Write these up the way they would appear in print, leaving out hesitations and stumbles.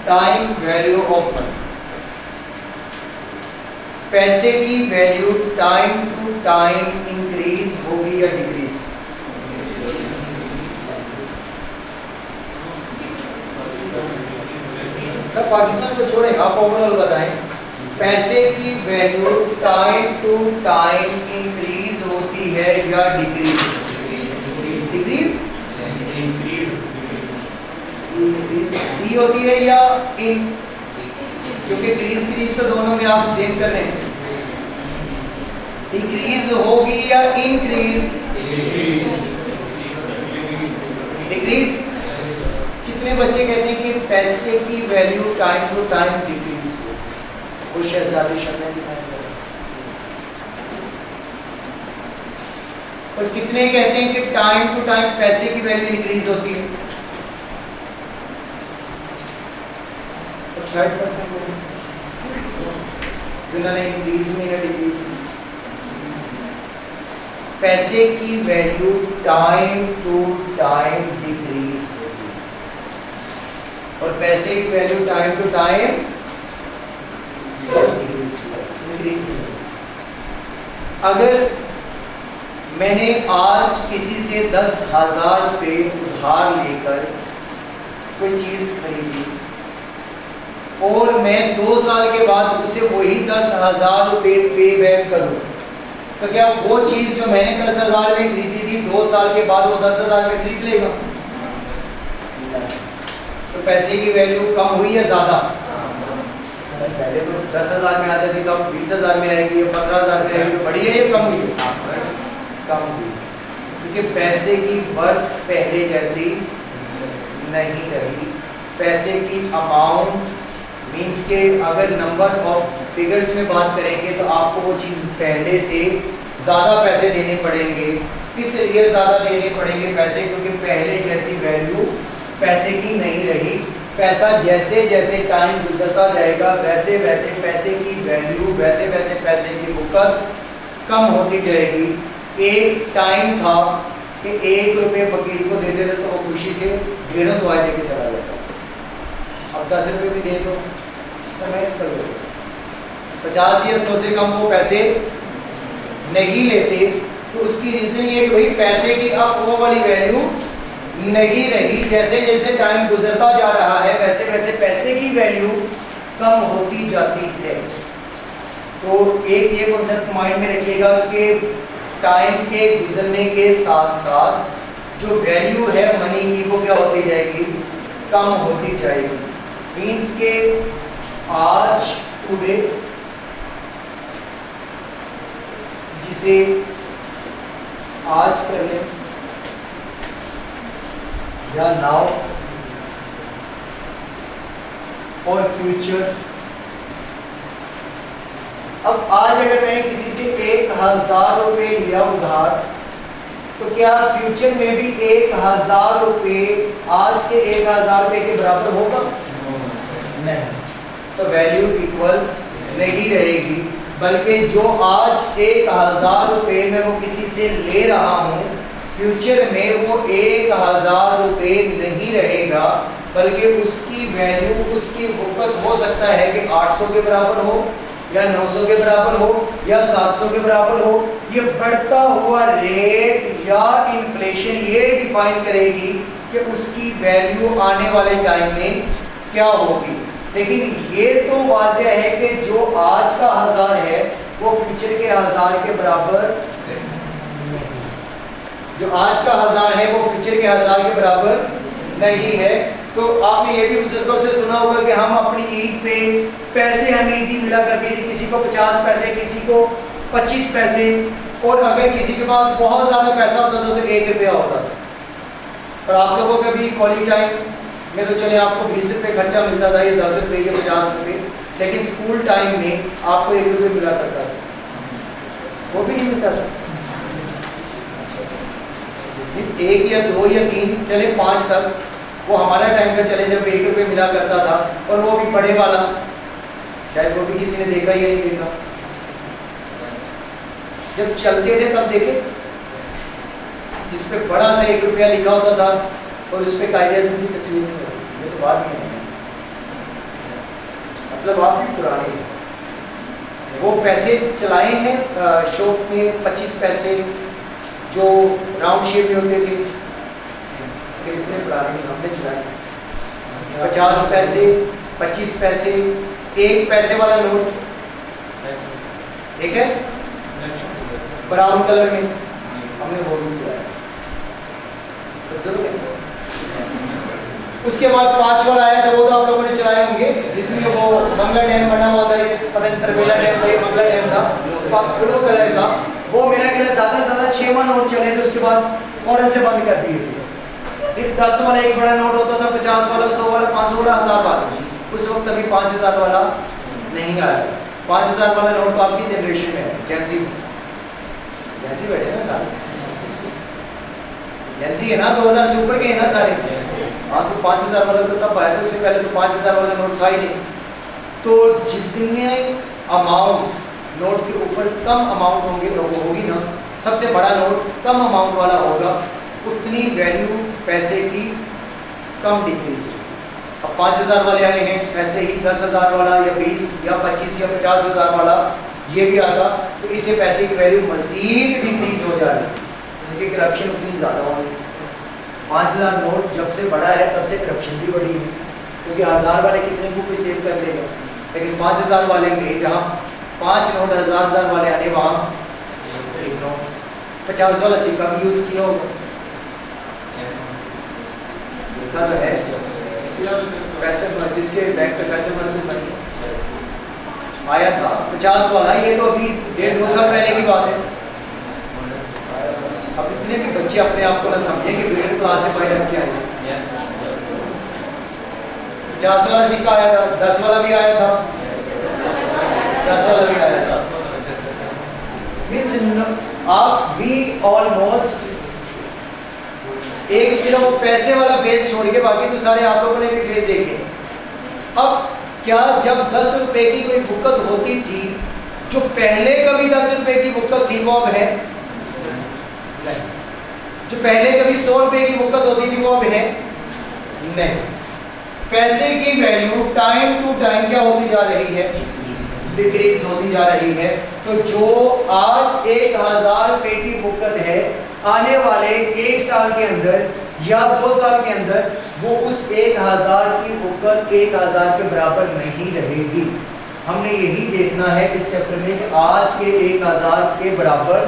Time value of money. पैसे की value time to time increase होगी या डिक्रीज? तो पाकिस्तान को छोड़ें, आप ओवरऑल बताएं, पैसे की value time to time increase होती है या डिक्रीज? डिक्रीज डी होती है या इन? क्योंकि क्रीज तो दोनों में आप सेम कर रहे हैं। डिक्रीज होगी या इंक्रीज? डिक्रीज। कितने बच्चे कहते हैं कि पैसे की value time to time decrease हो? वो शहजादी शब्द दिखाई दे रहे। और कितने कहते हैं कि टाइम टू टाइम पैसे की वैल्यू इंक्रीज होती है? तो 30% जिन्होंने इंक्रीज में या डिक्रीज में। पैसे की value time to time decrease होती है और पैसे की value time to time increase नहीं। अगर मैंने आज किसी से 10,000 रुपये उधार लेकर कोई चीज खरीदी और मैं 2 साल के बाद उसे वही 10,000 रुपये पे बैक करूं, तो क्या वो चीज जो मैंने 10,000 में खरीदी थी 2 साल के बाद वो 10,000 में खरीद लेगा? तो पैसे की वैल्यू कम हुई या ज्यादा? पहले तो 10,000 में आती थी तो अब 20,000 में आएगी, 15,000 में आएगी, तो बढ़ी है या कम हुई? कम हुई, क्योंकि पैसे की वर्थ पहले जैसी नहीं रही। पैसे की अमाउंट मीन्स के अगर नंबर ऑफ फिगर्स में बात करेंगे तो आपको वो चीज़ पहले से ज़्यादा पैसे देने पड़ेंगे। इसलिए ज़्यादा देने पड़ेंगे पैसे, क्योंकि पहले जैसी वैल्यू पैसे की नहीं रही। पैसा जैसे जैसे टाइम गुजरता जाएगा वैसे वैसे पैसे की वैल्यू, वैसे वैसे पैसे की बुकत कम होती जाएगी। एक टाइम था कि 1 रुपये फकीर को देते थे तो वो खुशी से 1.5 दुआएं लेके चला जाता। अब 10 रुपये भी दे दो तो मैं इस कर 50 या 100 से कम वो पैसे नहीं लेते। तो उसकी रीज़न ये कि भाई पैसे की अब वो वाली वैल्यू नहीं रही। जैसे जैसे टाइम गुजरता जा रहा है वैसे वैसे पैसे की वैल्यू कम होती जाती है। तो एक ये कॉन्सेप्ट माइंड में रखिएगा कि टाइम के गुजरने के साथ साथ जो वैल्यू है मनी की वो क्या होती जाएगी? कम होती जाएगी। मीन्स के आज टुडे जिसे आज कर लें या नाउ और फ्यूचर। अब आज अगर मैंने किसी से 1,000 रुपये लिया उधार तो क्या फ्यूचर में भी 1,000 रुपये आज के 1,000 रुपये के बराबर होगा? नहीं। तो वैल्यू इक्वल नहीं रहेगी, बल्कि जो आज 1,000 रुपये में वो किसी से ले रहा हूँ फ्यूचर में वो 1,000 रुपये नहीं रहेगा, बल्कि उसकी वैल्यू, उसकी वक़्त हो सकता है कि 800 के बराबर हो या 900 के बराबर हो या 700 के बराबर हो। ये बढ़ता हुआ रेट या इन्फ्लेशन ये डिफाइन करेगी कि उसकी वैल्यू आने वाले टाइम में क्या होगी। लेकिन ये तो वाज़ेह है कि जो आज का 1000 है वो फ्यूचर के 1000 के बराबर नहीं। जो आज का 1000 है वो फ्यूचर के 1000 के बराबर नहीं है। तो आपने ये भी बुजुर्गों से सुना होगा कि हम अपनी ईद पे पैसे हमें ईदी मिला करती थी, किसी को 50 पैसे, किसी को 25 पैसे, और अगर किसी के पास बहुत ज़्यादा पैसा होता था तो 1 रुपया होता था। और आप लोगों का भी कॉलेज टाइम में तो चले आपको 20 रुपये खर्चा मिलता था या 10 रुपये या 50 रुपये, लेकिन स्कूल टाइम में आपको 1 रुपये मिला करता था, वो भी नहीं मिलता था। 1 या 2 या 3 चले 5 तक वो हमारा टाइम का चले जब 1 रुपये मिला करता था, और वो भी बड़े वाला, शायद वो भी किसी ने देखा या नहीं देखा। जब चलते थे तब देखे जिसपे बड़ा सा 1 रुपया लिखा होता था और उस पर कायदे से भी तस्वीर नहीं होती। ये तो बात नहीं है। मतलब आप भी पुराने हैं। वो पैसे चलाए हैं शॉप में 25 पैसे जो राउंड शेप में होते थे, कितने पुराने नहीं, हमने चलाए 50 पैसे 25 पैसे, 1 पैसे वाला नोट, ठीक है, ब्राउन कलर में, हमने वो भी चलाया। उसके बाद 5 वाला आया था, वो तो आप लोगों ने चलाए होंगे, जिसमें वो मंगला डैम बना हुआ था, ये पता नहीं तरबेला डैम ये मंगला डैम था, ब्लू कलर का। वो मेरा ख्याल ज्यादा से ज्यादा 6 नोट चले थे, उसके बाद फौरन से बंद कर दिए थे। फिर 10 वाला एक बड़ा नोट होता था, 50 वाला, 100 वाला, 500 वाला, 1000 वाला। उस वक्त अभी 5000 वाला नहीं आया। 5000 वाला नोट तो आपकी जनरेशन में है, जैसी बैठे ना सारे, जैसी है ना, 2000 से ऊपर के है ना सारे। हाँ, तो 5000 वाला तो तब आया था, उससे पहले तो 5000 वाला नोट था ही नहीं। तो जितने अमाउंट नोट के ऊपर कम अमाउंट होंगे, वो होगी ना, सबसे बड़ा नोट कम अमाउंट वाला होगा, उतनी वैल्यू पैसे की कम डिक्रीज होगी। अब 5000 वाले आए हैं, ऐसे ही 10,000 वाला या 20 या 25 या 50,000 वाला ये भी आता, तो इससे पैसे की वैल्यू मजीद डिक्रीज हो जा रही है, क्योंकि करप्शन उतनी ज़्यादा हो रही है। 5000 नोट जब से बढ़ा है तब से करप्शन भी बढ़ी है, क्योंकि 1000 वाले कितने को कोई सेव कर लेगा, लेकिन 5000 वाले में जहाँ 5 नोट 1000 वाले आने, वहाँ 1 नोट 50 वाला सिक्का भी यूज़ किया होगा, देखा तो है। पैसे जिसके बैंक पे पैसे मसूद बनी आया था 50 वाला, ये तो अभी 1.5-2 साल पहले की बात है। अब इतने भी बच्चे अपने आप को ना समझें कि मिडिल क्लास से पैदा किया है। 50 वाला सिक्का आया था, 10 वाला भी आया था, 10 वाला भी आया था। आप भी ऑलमोस्ट एक सिर्फ पैसे वाला फेस छोड़ के बाकी तो सारे आप लोगों ने भी फेस देखे। अब क्या जब 10 रुपए की कोई बुकत होती थी, जो पहले कभी 10 रुपए की बुकत थी वो अब है नहीं, जो पहले कभी 100 रुपए की बुकत होती थी वो अब है नहीं। पैसे की वैल्यू टाइम टू टाइम क्या होती जा रही है, डिक्रीज होती जा रही है। तो जो आज 1000 रुपए की बुकत है, आने वाले 1 साल के अंदर या 2 साल के अंदर वो उस 1000 की बुकत 1000 के बराबर नहीं रहेगी। हमने यही देखना है इस चैप्टर में कि आज के 1000 के बराबर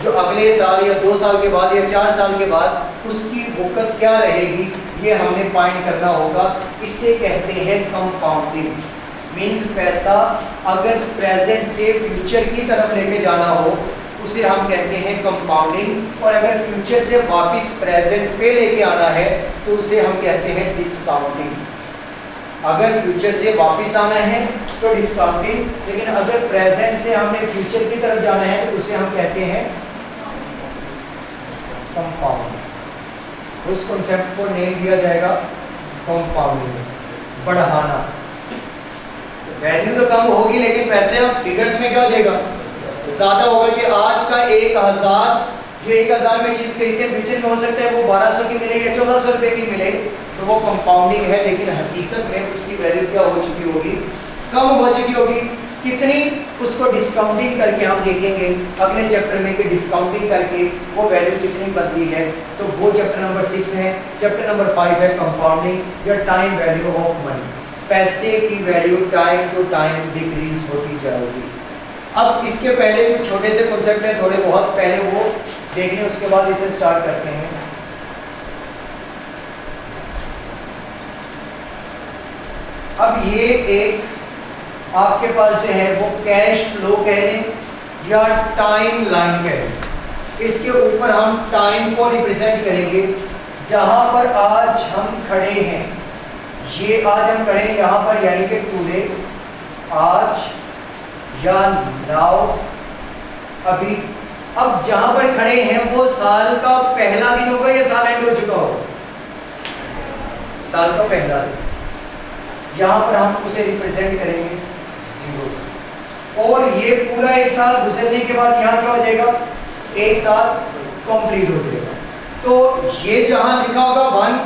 जो अगले साल या 2 साल के बाद या 4 साल के बाद उसकी बुकत क्या रहेगी, ये हमने फाइंड करना होगा। इससे कहते हैं कंपाउंडिंग। मीन्स पैसा अगर प्रेजेंट से फ्यूचर की तरफ लेके जाना हो उसे हम कहते हैं कंपाउंडिंग, और अगर फ्यूचर से वापस प्रेजेंट पे लेके आना है तो उसे हम कहते हैं डिस्काउंटिंग। अगर फ्यूचर से वापस आना है तो डिस्काउंटिंग, लेकिन अगर प्रेजेंट से हमने फ्यूचर की तरफ जाना है तो उसे हम कहते हैं कंपाउंडिंग। उस कॉन्सेप्ट को नेम दिया जाएगा कंपाउंडिंग, बढ़ाना। वैल्यू तो कम होगी लेकिन पैसे अब फिगर्स में क्या देगा, ज्यादा होगा। कि आज का 1000 जो 1000 में चीज खरीदते हैं, फ्यूचर में हो सकता है वो 1200 की मिले या 1400 रुपए की मिले, तो वो कंपाउंडिंग है। लेकिन हकीकत में उसकी वैल्यू क्या हो चुकी होगी, कम हो चुकी होगी। कितनी, उसको डिस्काउंटिंग करके हम देखेंगे अगले चैप्टर में कि डिस्काउंटिंग करके वो वैल्यू कितनी बनती है। तो वो चैप्टर नंबर 6 है। चैप्टर नंबर 5 है कंपाउंडिंग या टाइम वैल्यू ऑफ मनी। पैसे की value time to time decrease होती जाएगी। अब इसके पहले कुछ छोटे से कॉन्सेप्ट हैं, थोड़े बहुत पहले वो देख लें, उसके बाद इसे स्टार्ट करते हैं। अब ये एक आपके पास जो है वो कैश फ्लो कह लें या टाइम लाइन कह लें। इसके ऊपर हम टाइम को रिप्रेजेंट करेंगे। जहां पर आज हम खड़े हैं, ये आज हम खड़े हैं यहाँ पर, यानी कि टुडे, आज या नाउ, अभी। अब जहां पर खड़े हैं वो साल का पहला दिन होगा या साल एंड हो चुका होगा, साल का पहला दिन। यहां पर हम उसे रिप्रेजेंट करेंगे 0 से, और ये पूरा 1 साल गुजरने के बाद यहाँ क्या हो जाएगा, 1 साल कंप्लीट हो जाएगा। तो ये जहां लिखा होगा 1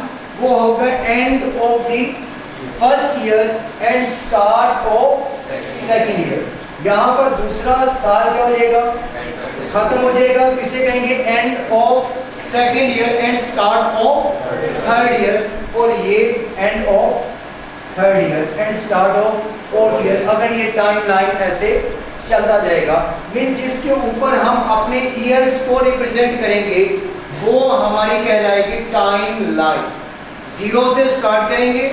वो होगा end of the first year and start of second year. यहाँ पर दूसरा साल क्या हो जाएगा, खत्म हो जाएगा, किसे कहेंगे end of second year and start of third year, और ये end of third year and start of fourth year. अगर ये टाइम लाइन ऐसे चलता जाएगा, मीन्स जिसके ऊपर हम अपने ईयर्स को रिप्रेजेंट करेंगे वो हमारी कहलाएगी टाइम लाइन। जीरो से स्टार्ट करेंगे,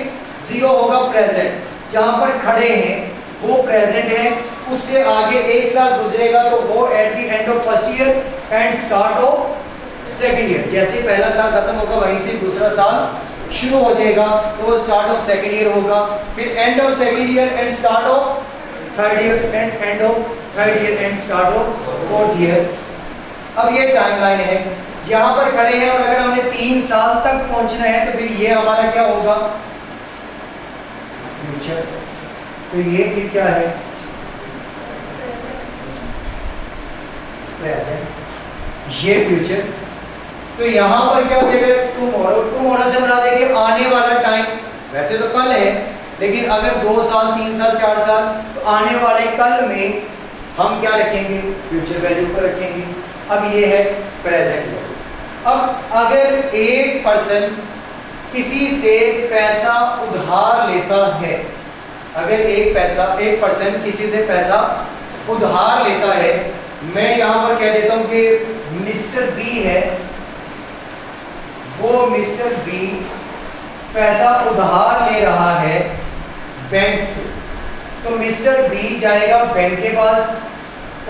जीरो होगा प्रेजेंट, जहां पर खड़े हैं वो प्रेजेंट है, उससे आगे एक साल गुजरेगा तो वो at the end of first year and start of second year. जैसे पहला साल खत्म होगा वहीं से दूसरा साल शुरू हो जाएगा, तो वो स्टार्ट ऑफ सेकंड ईयर होगा, फिर end of second year and start of third year and end of third year and start of fourth year. अब ये टाइमलाइन है, यहाँ पर खड़े हैं और अगर हमने 3 साल तक पहुंचना है तो फिर ये हमारा क्या होगा, फ्यूचर। तो ये फिर क्या है, प्रेजेंट, ये फ्यूचर। तो यहाँ पर क्या हो जाएगा, टुमारो, टुमारो से बना देंगे आने वाला टाइम। वैसे तो कल है, लेकिन अगर 2 साल 3 साल 4 साल तो आने वाले कल में हम क्या रखेंगे, फ्यूचर वैल्यू को रखेंगे। अब ये है प्रेजेंट वैल्यू। अब अगर एक पर्सन किसी से पैसा उधार लेता है, अगर एक पर्सन किसी से पैसा उधार लेता है, मैं यहाँ पर कह देता हूँ कि मिस्टर बी है, वो मिस्टर बी पैसा उधार ले रहा है बैंक से, तो मिस्टर बी जाएगा बैंक के पास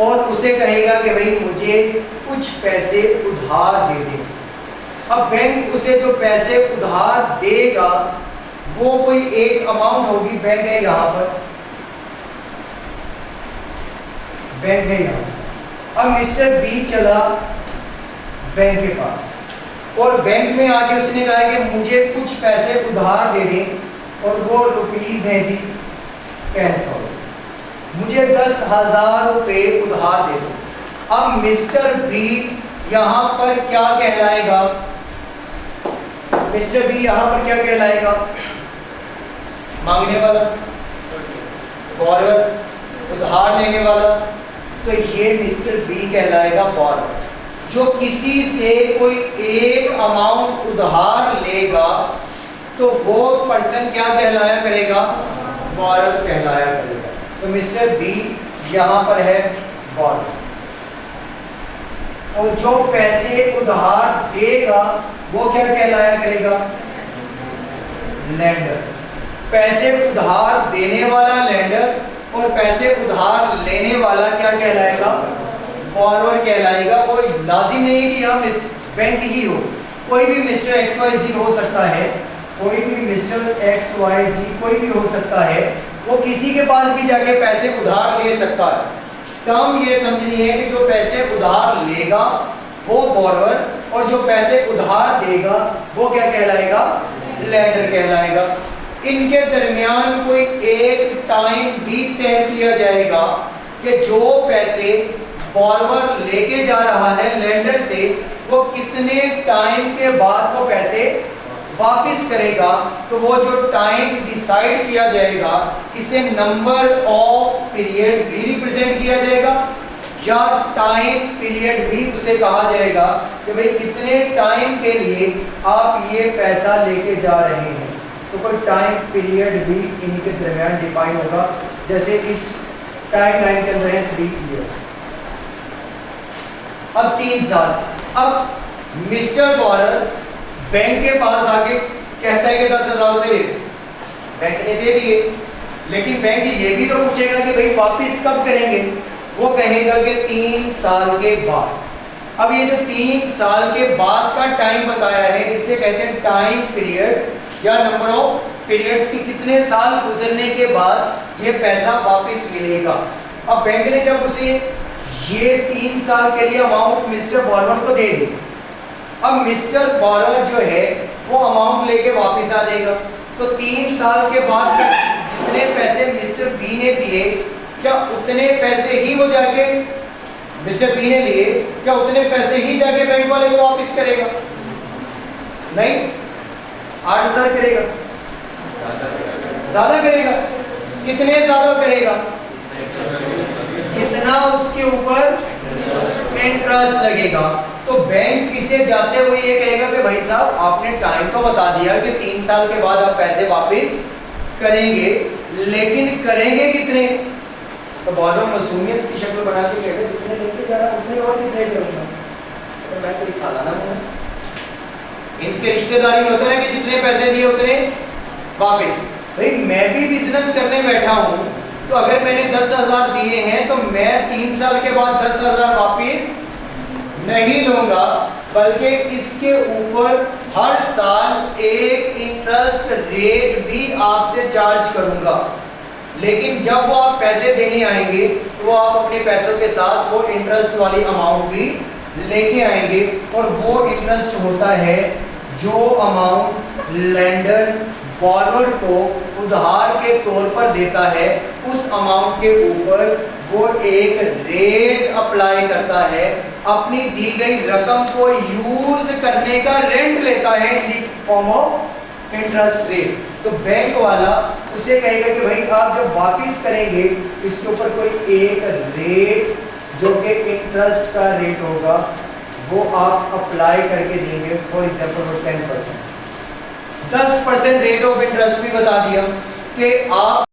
और उसे कहेगा कि भाई मुझे कुछ पैसे उधार दे दे। अब बैंक उसे जो पैसे उधार देगा वो कोई एक अमाउंट होगी, बैंक है यहाँ पर, बैंक है यहाँ। अब मिस्टर बी चला बैंक के पास और बैंक में आके उसने कहा कि मुझे कुछ पैसे उधार दे दें, और वो रुपीस है जी 10,000, मुझे 10,000 रुपये उधार दे दो। अब मिस्टर बी यहाँ पर क्या कहलाएगा, मिस्टर बी यहाँ पर क्या कहलाएगा, मांगने वाला, बॉरोवर, उधार लेने वाला। तो ये मिस्टर बी कहलाएगा बॉरोवर। जो किसी से कोई एक अमाउंट उधार लेगा तो वो पर्सन क्या कहलाया करेगा, बॉरोवर कहलाया करेगा। तो मिस्टर बी यहाँ पर है बॉरोवर, और जो पैसे उधार देगा वो क्या कहलाया करेगा, लेंडर। पैसे उधार देने वाला लेंडर और पैसे उधार लेने वाला क्या कहलाएगा, बॉरोवर कहलाएगा। और लाजिम नहीं है कि हम बैंक ही हो, कोई भी मिस्टर एक्स वाई जी हो सकता है, कोई भी मिस्टर एक्स वाई जी कोई भी हो सकता है, वो किसी के पास भी जाके पैसे उधार ले सकता है। टर्म ये समझनी है कि जो पैसे उधार लेगा वो बॉरोवर, और जो पैसे उधार देगा वो क्या कहलाएगा, लेंडर कहलाएगा। इनके दरमियान कोई एक टाइम भी तय किया जाएगा कि जो पैसे बॉरोवर लेके जा रहा है लेंडर से, वो कितने टाइम के बाद वो पैसे वापस करेगा। तो वो जो टाइम डिसाइड किया जाएगा, इसे नंबर ऑफ पीरियड भी रिप्रेजेंट किया जाएगा, या टाइम पीरियड भी उसे कहा जाएगा कि भाई कितने टाइम के लिए आप ये पैसा लेके जा रहे हैं। तो कोई टाइम पीरियड भी इनके दरमियान डिफाइन होगा, जैसे इस टाइम लाइन के अंदर है 3 इयर्स। अब 3 साल। अब मिस्टर बॉरोवर बैंक के पास आके कहता है कि 10,000 रुपये दे, बैंक ने दे दिए, लेकिन बैंक ये भी तो पूछेगा कि भाई वापस कब करेंगे, वो कहेगा कि 3 साल के बाद। अब ये जो 3 साल के बाद का टाइम बताया है, इसे कहते हैं टाइम पीरियड या नंबर ऑफ पीरियड्स की, कितने साल गुजरने के बाद ये पैसा वापस मिलेगा। अब बैंक ने जब उसे ये 3 साल के लिए अमाउंट मिस्टर बॉरोवर को दे दी, अब मिस्टर बॉरोवर जो है वो अमाउंट लेके वापस आ जाएगा। तो 3 साल के बाद जितने पैसे मिस्टर बी ने दिए, क्या उतने पैसे ही वो जाके मिस्टर बी ने लिए, क्या उतने पैसे ही जाके बैंक वाले को वापस करेगा? नहीं, 8,000 करेगा। ज्यादा करेगा। कितने ज्यादा करेगा? जितना उसके ऊपर इंटरेस्ट लगेगा। तो बैंक इसे जाते हुए ये कहेगा कि भाई साहब आपने टाइम तो बता दिया कि 3 साल के बाद आप पैसे वापस करेंगे, लेकिन करेंगे कितने? तो बहुत मासूमियत की शक्ल बना के कहते जितने लेके जा रहा उतने और कितने करूंगा। तो मैं तो खाना ना हूँ, इसके रिश्तेदारी में होता है कि जितने पैसे दिए उतने वापस। भाई मैं भी बिजनेस करने बैठा हूँ, तो अगर मैंने 10,000 दिए हैं तो मैं 3 साल के बाद 10,000 वापस नहीं लूंगा, बल्कि इसके ऊपर हर साल एक इंटरेस्ट रेट भी आपसे चार्ज करूंगा। लेकिन जब वो आप पैसे देने आएंगे तो आप अपने पैसों के साथ वो इंटरेस्ट वाली अमाउंट भी लेके आएंगे, और वो इंटरेस्ट होता है जो अमाउंट लेंडर बॉर्रोवर को उधार के तौर पर देता है, उस अमाउंट के ऊपर वो एक रेट अप्लाई करता है, अपनी दी गई रकम को यूज करने का रेंट लेता है in the form of interest rate. तो बैंक वाला उसे कहेगा कि भाई आप जब वापस करेंगे इसके ऊपर कोई एक रेट जो कि इंटरेस्ट का रेट होगा वो आप अप्लाई करके देंगे। For example 10%, 10% rate of interest भी बता दिया कि आप